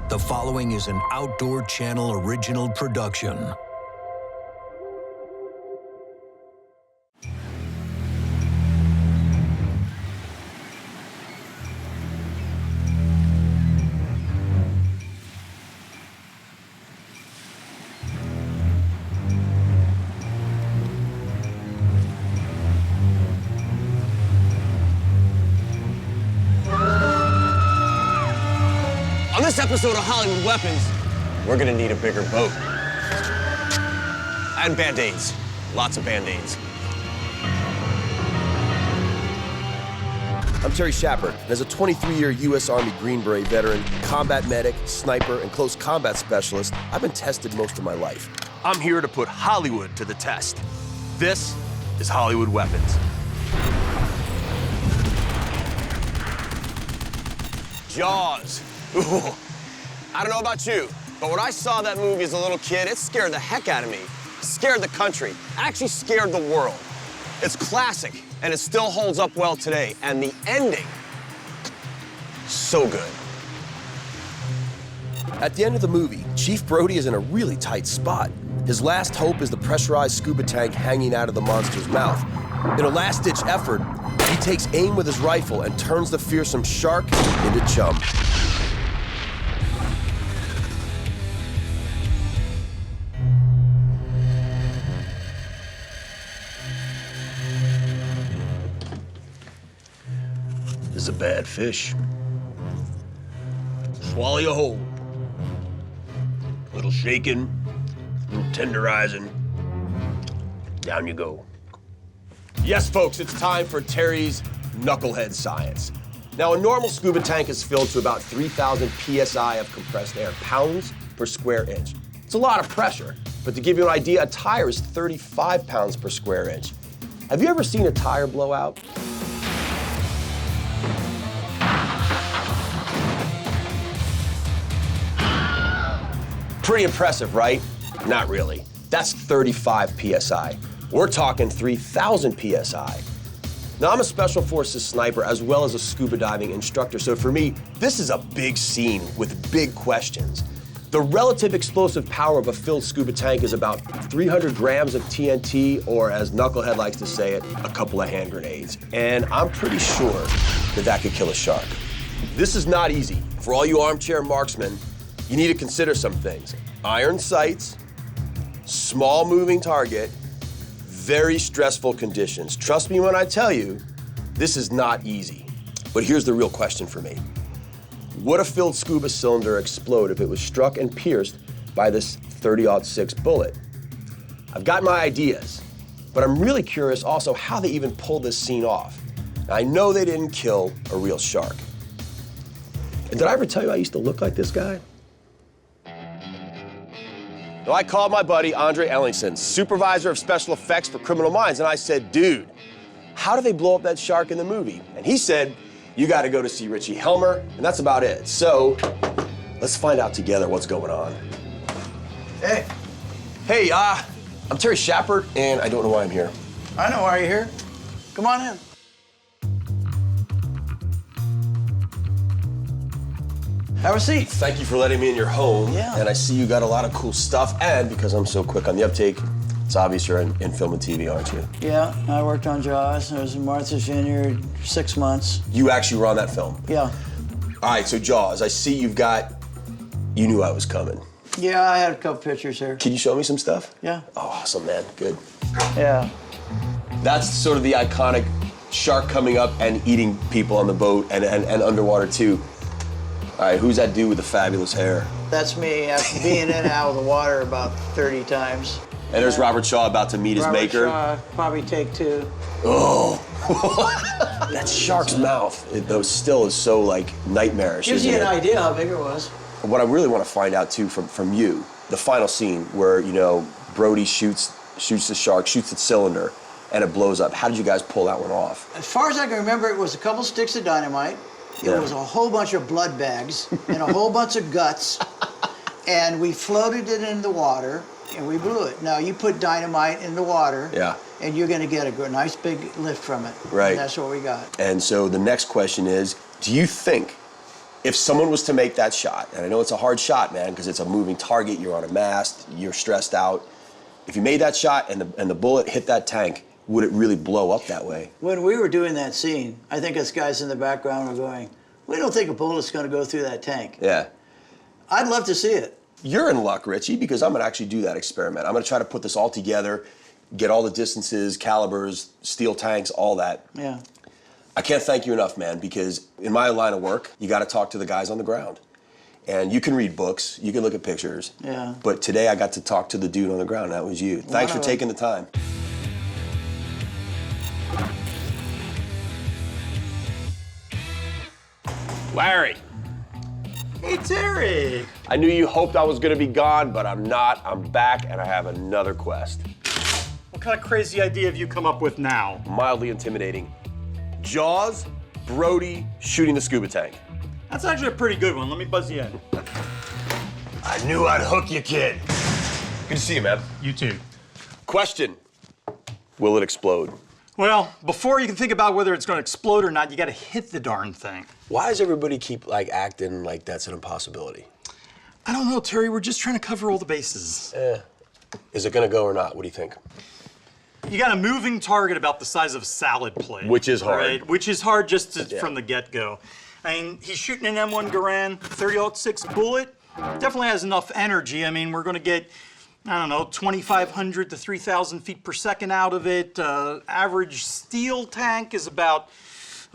The following is an Outdoor Channel original production. On this episode of Hollywood Weapons, we're gonna need a bigger boat. And Band-Aids. Lots of Band-Aids. I'm Terry Shappert, and as a 23-year U.S. Army Green Beret veteran, combat medic, sniper, and close combat specialist, I've been tested most of my life. I'm here to put Hollywood to the test. This is Hollywood Weapons. Jaws. Ooh. I don't know about you, but when I saw that movie as a little kid, it scared the heck out of me. Scared the country. Actually scared the world. It's classic, and it still holds up well today. And the ending, so good. At the end of the movie, Chief Brody is in a really tight spot. His last hope is the pressurized scuba tank hanging out of the monster's mouth. In a last-ditch effort, he takes aim with his rifle and turns the fearsome shark into chum. This is a bad fish. Swallow you whole. Little shaking, little tenderizing. Down you go. Yes, folks, it's time for Terry's Knucklehead Science. Now, a normal scuba tank is filled to about 3,000 PSI of compressed air, pounds per square inch. It's a lot of pressure, but to give you an idea, a tire is 35 pounds per square inch. Have you ever seen a tire blow out? Pretty impressive, right? Not really. That's 35 PSI. We're talking 3,000 PSI. Now, I'm a Special Forces sniper as well as a scuba diving instructor, so for me, this is a big scene with big questions. The relative explosive power of a filled scuba tank is about 300 grams of TNT, or as Knucklehead likes to say it, a couple of hand grenades. And I'm pretty sure that that could kill a shark. This is not easy. For all you armchair marksmen, you need to consider some things. Iron sights, small moving target, very stressful conditions. Trust me when I tell you, this is not easy. But here's the real question for me. Would a filled scuba cylinder explode if it was struck and pierced by this .30-06 bullet? I've got my ideas, but I'm really curious also how they even pulled this scene off. Now, I know they didn't kill a real shark. And did I ever tell you I used to look like this guy? So I called my buddy, Andre Ellingson, supervisor of special effects for Criminal Minds, and I said, dude, how do they blow up that shark in the movie? And he said, you gotta go to see Richie Helmer, and that's about it. So, let's find out together what's going on. Hey. Hey, I'm Terry Shappert, and I don't know why I'm here. I know why you're here. Come on in. Have a seat. Thank you for letting me in your home. Yeah. And I see you got a lot of cool stuff, and because I'm so quick on the uptake, it's obvious you're in film and TV, aren't you? Yeah, I worked on Jaws. I was in Martha's Vineyard 6 months. You actually were on that film? Yeah. All right, so Jaws, I see you knew I was coming. Yeah, I had a couple pictures here. Can you show me some stuff? Yeah. Oh, awesome, man, good. Yeah. That's sort of the iconic shark coming up and eating people on the boat and underwater too. All right, who's that dude with the fabulous hair? That's me after being in and out of the water about 30 times. And there's Robert Shaw about to meet his maker. Robert Shaw, probably take 2. Oh, that shark's mouth, though, still is so, like, nightmarish, Gives isn't you it? an idea how big it was. What I really want to find out, too, from you, the final scene where, you know, Brody shoots the shark, shoots the cylinder, and it blows up. How did you guys pull that one off? As far as I can remember, it was a couple sticks of dynamite. It was a whole bunch of blood bags and a whole bunch of guts, and we floated it in the water, and we blew it. Now, you put dynamite in the water, and you're going to get a nice big lift from it. Right. And that's what we got. And so the next question is, do you think If someone was to make that shot, and I know it's a hard shot, man, because it's a moving target, you're on a mast, you're stressed out. If you made that shot and the bullet hit that tank, would it really blow up that way? When we were doing that scene, I think us guys in the background were going, we don't think a bullet's going to go through that tank. Yeah. I'd love to see it. You're in luck, Richie, because I'm going to actually do that experiment. I'm going to try to put this all together, get all the distances, calibers, steel tanks, all that. Yeah. I can't thank you enough, man, because in my line of work, you got to talk to the guys on the ground. And you can read books, you can look at pictures. Yeah. But today I got to talk to the dude on the ground, and that was you. Thanks for taking the time. Larry. Hey, Terry. I knew you hoped I was gonna be gone, but I'm not. I'm back, and I have another quest. What kind of crazy idea have you come up with now? Mildly intimidating. Jaws, Brody shooting the scuba tank. That's actually a pretty good one. Let me buzz you in. I knew I'd hook you, kid. Good to see you, man. You too. Question, will it explode? Well, before you can think about whether it's going to explode or not, you got to hit the darn thing. Why does everybody keep acting like that's an impossibility? I don't know, Terry. We're just trying to cover all the bases. Is it gonna go or not? What do you think? You got a moving target about the size of a salad plate. Which is hard. Right? Which is hard just from the get-go. I mean, he's shooting an M1 Garand 30-06 bullet. Definitely has enough energy. I mean, we're going to get, I don't know, 2,500 to 3,000 feet per second out of it. Average steel tank is about,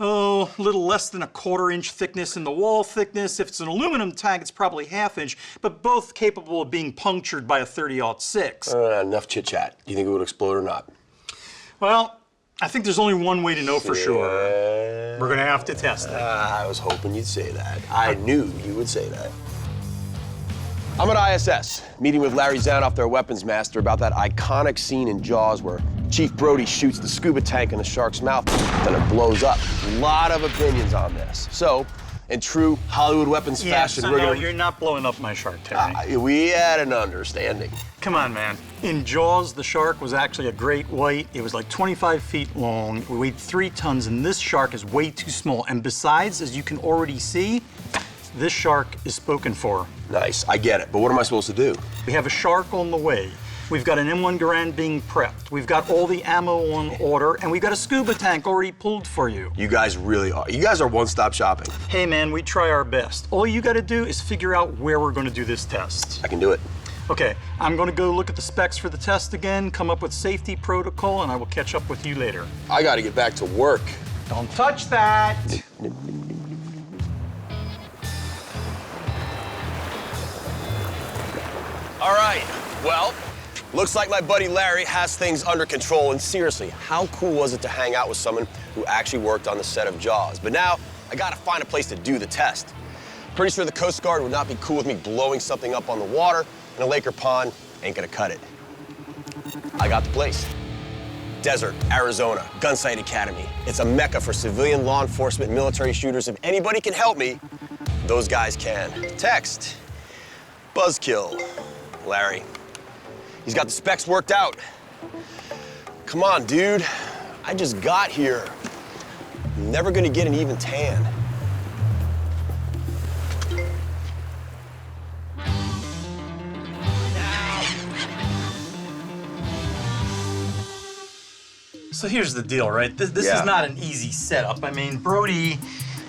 a little less than a 1/4 inch thickness in the wall thickness. If it's an aluminum tank, it's probably 1/2 inch, but both capable of being punctured by a 30-06. Enough chit-chat. Do you think it would explode or not? Well, I think there's only one way to know for sure. We're gonna have to test it. I was hoping you'd say that. I knew you would say that. I'm at ISS, meeting with Larry Zanoff, their weapons master, about that iconic scene in Jaws where Chief Brody shoots the scuba tank in the shark's mouth, then it blows up. A lot of opinions on this. So, in true Hollywood weapons fashion, we're gonna... you're not blowing up my shark, Terry. We had an understanding. Come on, man. In Jaws, the shark was actually a great white. It was like 25 feet long. We weighed 3 tons, and this shark is way too small. And besides, as you can already see, this shark is spoken for. Nice, I get it, but what am I supposed to do? We have a shark on the way. We've got an M1 Garand being prepped. We've got all the ammo on order, and we've got a scuba tank already pulled for you. You guys really are. You guys are one-stop shopping. Hey, man, we try our best. All you got to do is figure out where we're going to do this test. I can do it. Okay, I'm going to go look at the specs for the test again, come up with safety protocol, and I will catch up with you later. I got to get back to work. Don't touch that. All right, well, looks like my buddy Larry has things under control, and seriously, how cool was it to hang out with someone who actually worked on the set of Jaws? But now, I gotta find a place to do the test. Pretty sure the Coast Guard would not be cool with me blowing something up on the water, and a lake or pond ain't gonna cut it. I got the place. Desert, Arizona, Gunsight Academy. It's a mecca for civilian law enforcement and military shooters. If anybody can help me, those guys can. Text, Buzzkill, Larry. He's got the specs worked out. Come on, dude. I just got here. I'm never gonna get an even tan. So here's the deal, right? This is not an easy setup. I mean, Brody,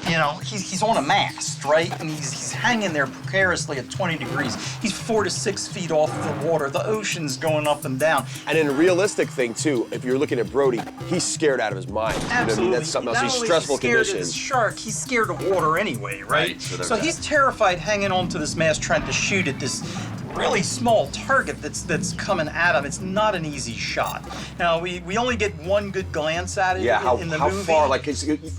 you know, he's on a mast, right? And he's hanging there precariously at 20 degrees. He's 4 to 6 feet off the water. The ocean's going up and down. And in a realistic thing, too, if you're looking at Brody, he's scared out of his mind. Absolutely. You know what I mean? That's something else. Not He's only stressful is he scared conditions. of the shark, he's scared of water anyway, right? So he's terrified hanging onto this mast trying to shoot at this really small target that's coming at him. It's not an easy shot. Now, we only get one good glance at it in the movie. How far? Like,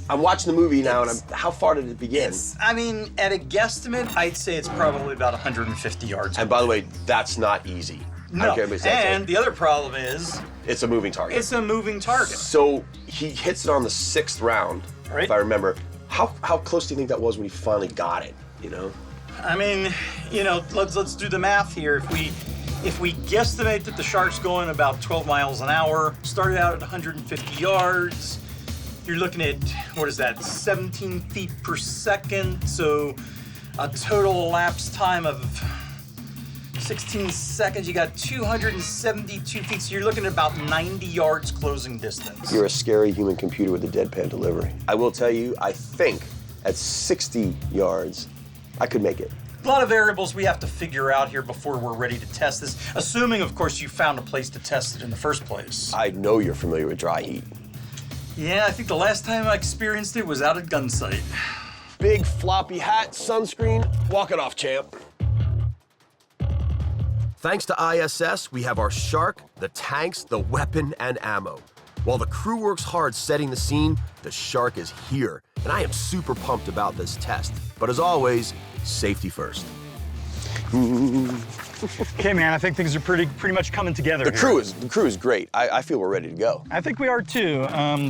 I'm watching the movie now, and how far did it begin? I mean, at a guesstimate, I'd say it's probably about 150 yards. And by the way, that's not easy. No, and the other problem is... it's a moving target. It's a moving target. So he hits it on the 6th round, if I remember. How close do you think that was when he finally got it, you know? I mean, you know, let's do the math here. If we guesstimate that the shark's going about 12 miles an hour, started out at 150 yards, You're looking at, what is that, 17 feet per second, so a total elapsed time of 16 seconds. You got 272 feet, so you're looking at about 90 yards closing distance. You're a scary human computer with a deadpan delivery. I will tell you, I think at 60 yards, I could make it. A lot of variables we have to figure out here before we're ready to test this, assuming, of course, you found a place to test it in the first place. I know you're familiar with dry heat. Yeah, I think the last time I experienced it was out at gunsight. Big floppy hat, sunscreen, walk it off, champ. Thanks to ISS, we have our shark, the tanks, the weapon, and ammo. While the crew works hard setting the scene, the shark is here, and I am super pumped about this test. But as always, safety first. Okay, man, I think things are pretty much coming together. The crew is great. I feel we're ready to go. I think we are too.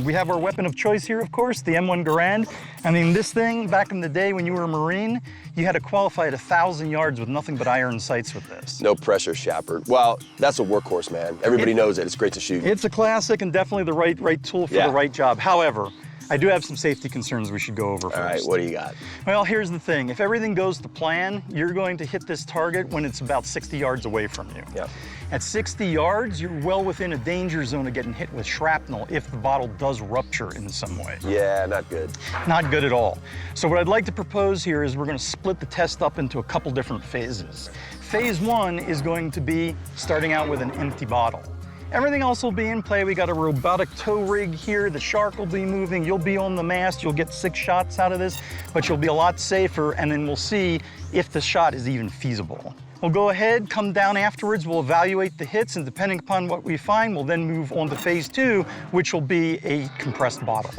We have our weapon of choice here, of course, the M1 Garand. I mean, this thing, back in the day when you were a Marine, you had to qualify at 1,000 yards with nothing but iron sights with this. No pressure, Shappert. Well, that's a workhorse, man. Everybody knows it. It's great to shoot. It's a classic and definitely the right tool for the right job. However, I do have some safety concerns we should go over first. All right, what do you got? Well, here's the thing. If everything goes to plan, you're going to hit this target when it's about 60 yards away from you. Yeah. At 60 yards, you're well within a danger zone of getting hit with shrapnel if the bottle does rupture in some way. Yeah, not good. Not good at all. So what I'd like to propose here is we're going to split the test up into a couple different phases. Phase 1 is going to be starting out with an empty bottle. Everything else will be in play. We got a robotic tow rig here. The shark will be moving. You'll be on the mast. You'll get 6 shots out of this, but you'll be a lot safer, and then we'll see if the shot is even feasible. We'll go ahead, come down afterwards, we'll evaluate the hits, and depending upon what we find, we'll then move on to phase 2, which will be a compressed bottle.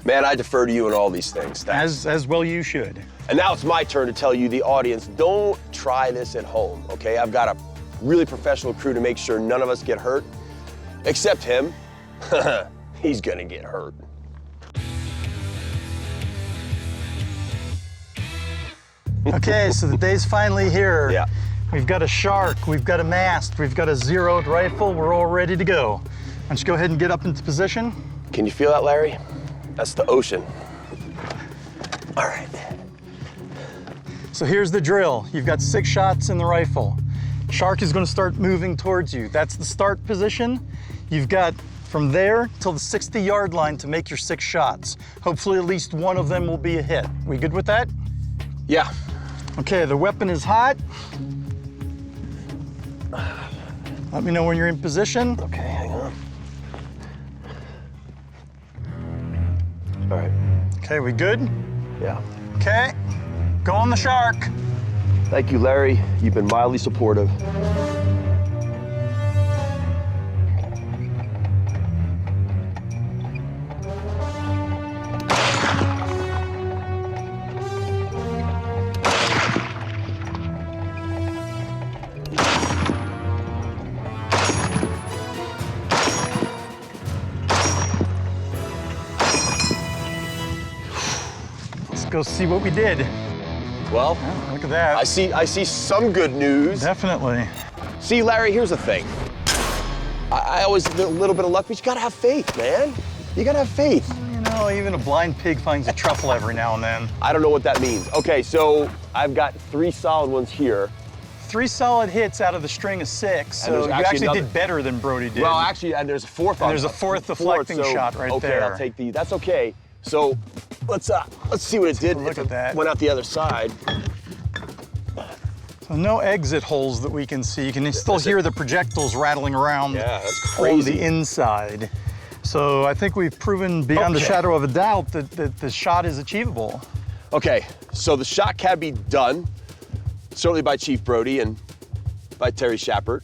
Man, I defer to you in all these things. Thanks. As well you should. And now it's my turn to tell you, the audience, don't try this at home, okay? I've got a really professional crew to make sure none of us get hurt, except him. He's gonna get hurt. Okay, so the day's finally here. Yeah. We've got a shark, we've got a mast, we've got a zeroed rifle, we're all ready to go. Why don't you go ahead and get up into position? Can you feel that, Larry? That's the ocean. All right. So here's the drill. You've got 6 shots in the rifle. Shark is gonna start moving towards you. That's the start position. You've got from there till the 60-yard line to make your 6 shots. Hopefully at least one of them will be a hit. We good with that? Yeah. Okay, the weapon is hot. Let me know when you're in position. Okay, hang on. All right. Okay, we good? Yeah. Okay, go on the shark. Thank you, Larry. You've been mildly supportive. Let's go see what we did. Well, Oh, look at that. I see some good news. Definitely. See, Larry, here's the thing. I always a little bit of luck, but you gotta have faith, man. You gotta have faith. You know, even a blind pig finds a truffle every now and then. I don't know what that means. Okay, so I've got 3 solid ones here. 3 solid hits out of the string of 6, And there's so you actually actually another- did better than Brody did. Well, actually, and there's a 4th on there's a 4th deflecting so, shot right okay, there. I'll take the. That's okay. So let's see what it did. Look if at it that. Went out the other side. So no exit holes that we can see. You can still hear the projectiles rattling around Yeah, that's on crazy. the inside. So I think we've proven beyond a Okay. shadow of a doubt that the shot is achievable. Okay, so the shot can be done, certainly by Chief Brody and by Terry Shappert.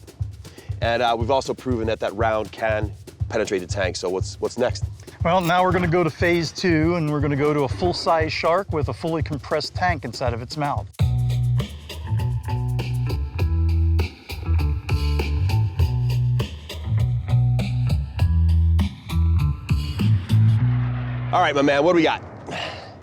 And we've also proven that that round can penetrate the tank. So what's next? Well, now we're going to go to phase 2, and we're going to go to a full-size shark with a fully compressed tank inside of its mouth. All right, my man, what do we got?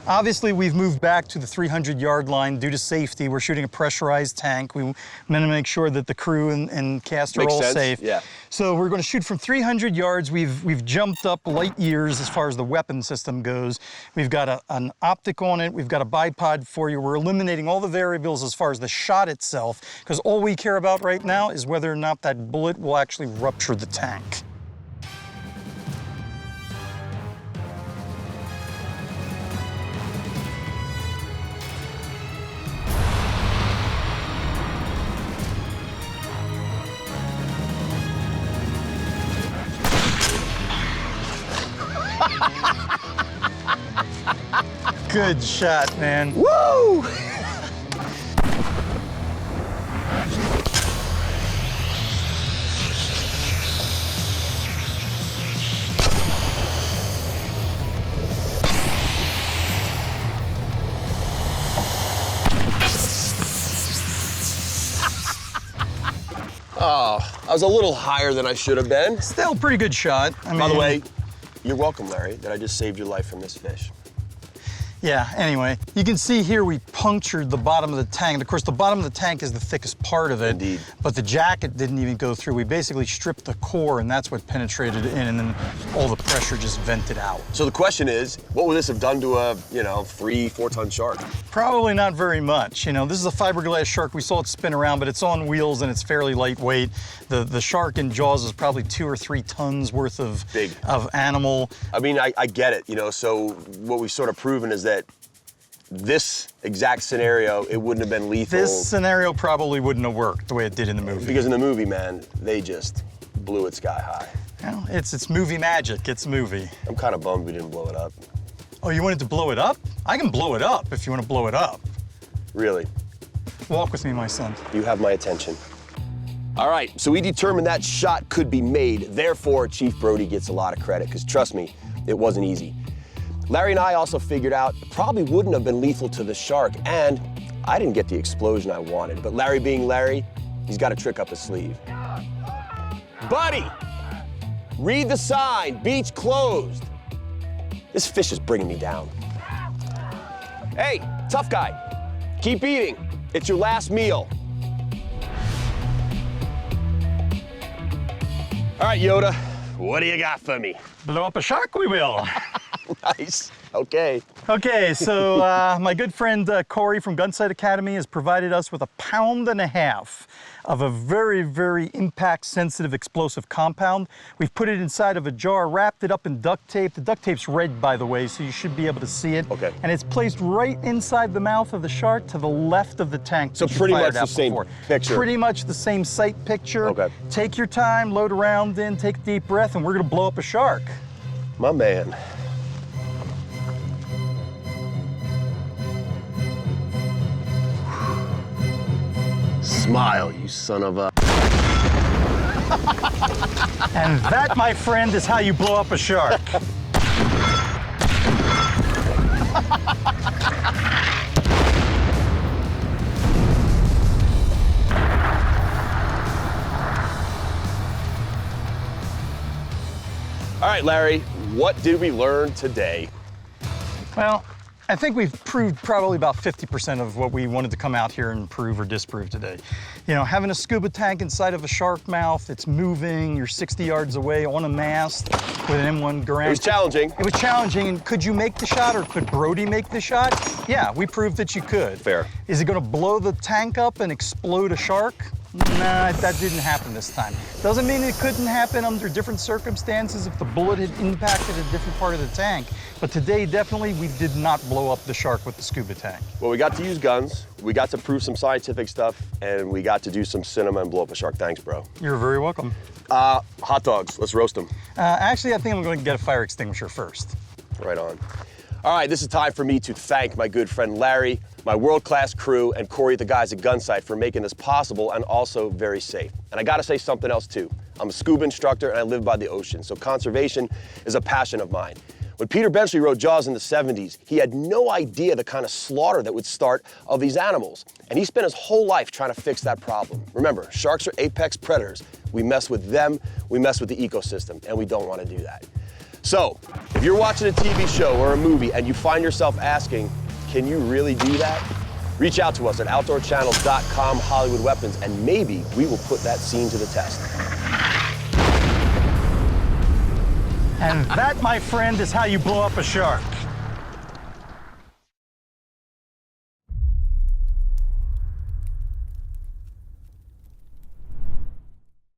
Obviously, we've moved back to the 300-yard line due to safety. We're shooting a pressurized tank. We want to make sure that the crew and cast are all safe. Yeah. So we're going to shoot from 300 yards. We've jumped up light years as far as the weapon system goes. We've got an optic on it. We've got a bipod for you. We're eliminating all the variables as far as the shot itself, because all we care about right now is whether or not that bullet will actually rupture the tank. Good shot, man. Woo! Oh, I was a little higher than I should have been. Still a pretty good shot. By the way, you're welcome, Larry, that I just saved your life from this fish. Yeah, anyway, you can see here we punctured the bottom of the tank. And of course, the bottom of the tank is the thickest part of it. Indeed. But the jacket didn't even go through. We basically stripped the core, and that's what penetrated in, and then all the pressure just vented out. So the question is, what would this have done to a, 3-4 ton shark? Probably not very much. This is a fiberglass shark. We saw it spin around, but it's on wheels and it's fairly lightweight. The shark in Jaws is probably 2 or 3 tons worth of animal. I mean, I get it, so what we've sort of proven is that this exact scenario, it wouldn't have been lethal. This scenario probably wouldn't have worked the way it did in the movie. Because in the movie, man, they just blew it sky high. Well, it's movie magic. It's movie. I'm kind of bummed we didn't blow it up. Oh, you wanted to blow it up? I can blow it up if you want to blow it up. Really? Walk with me, my son. You have my attention. All right, so we determined that shot could be made. Therefore, Chief Brody gets a lot of credit, because trust me, it wasn't easy. Larry and I also figured out it probably wouldn't have been lethal to the shark, and I didn't get the explosion I wanted. But Larry being Larry, he's got a trick up his sleeve. Buddy, read the sign, beach closed. This fish is bringing me down. Hey, tough guy, keep eating. It's your last meal. All right, Yoda, what do you got for me? Blow up a shark, we will. Nice. Okay. Okay, so my good friend Corey from Gunsight Academy has provided us with 1.5 pounds of a very, very impact-sensitive explosive compound. We've put it inside of a jar, wrapped it up in duct tape. The duct tape's red, by the way, so you should be able to see it. Okay. And it's placed right inside the mouth of the shark to the left of the tank. So pretty much the same picture. Pretty much the same sight picture. Okay. Take your time, load around in, take a deep breath, and we're gonna blow up a shark. My man. Smile, you son of a... And that, my friend, is how you blow up a shark. All right, Larry, what did we learn today? Well, I think we've proved probably about 50% of what we wanted to come out here and prove or disprove today. Having a scuba tank inside of a shark mouth, it's moving, you're 60 yards away on a mast with an M1 Garand. It was challenging. It was challenging, and could you make the shot, or could Brody make the shot? Yeah, we proved that you could. Fair. Is it gonna blow the tank up and explode a shark? Nah, that didn't happen this time. Doesn't mean it couldn't happen under different circumstances if the bullet had impacted a different part of the tank. But today, definitely, we did not blow up the shark with the scuba tank. Well, we got to use guns, we got to prove some scientific stuff, and we got to do some cinema and blow up a shark. Thanks, bro. You're very welcome. Hot dogs, let's roast them. Actually, I think I'm going to get a fire extinguisher first. Right on. All right, this is time for me to thank my good friend Larry, my world-class crew, and Corey, the guys at Gunsight, for making this possible and also very safe. And I gotta say something else too. I'm a scuba instructor and I live by the ocean, so conservation is a passion of mine. When Peter Benchley wrote Jaws in the 70s, he had no idea the kind of slaughter that would start of these animals. And he spent his whole life trying to fix that problem. Remember, sharks are apex predators. We mess with them, we mess with the ecosystem, and we don't want to do that. So, if you're watching a TV show or a movie and you find yourself asking, can you really do that? Reach out to us at outdoorchannel.com Hollywood Weapons, and maybe we will put that scene to the test. And that, my friend, is how you blow up a shark.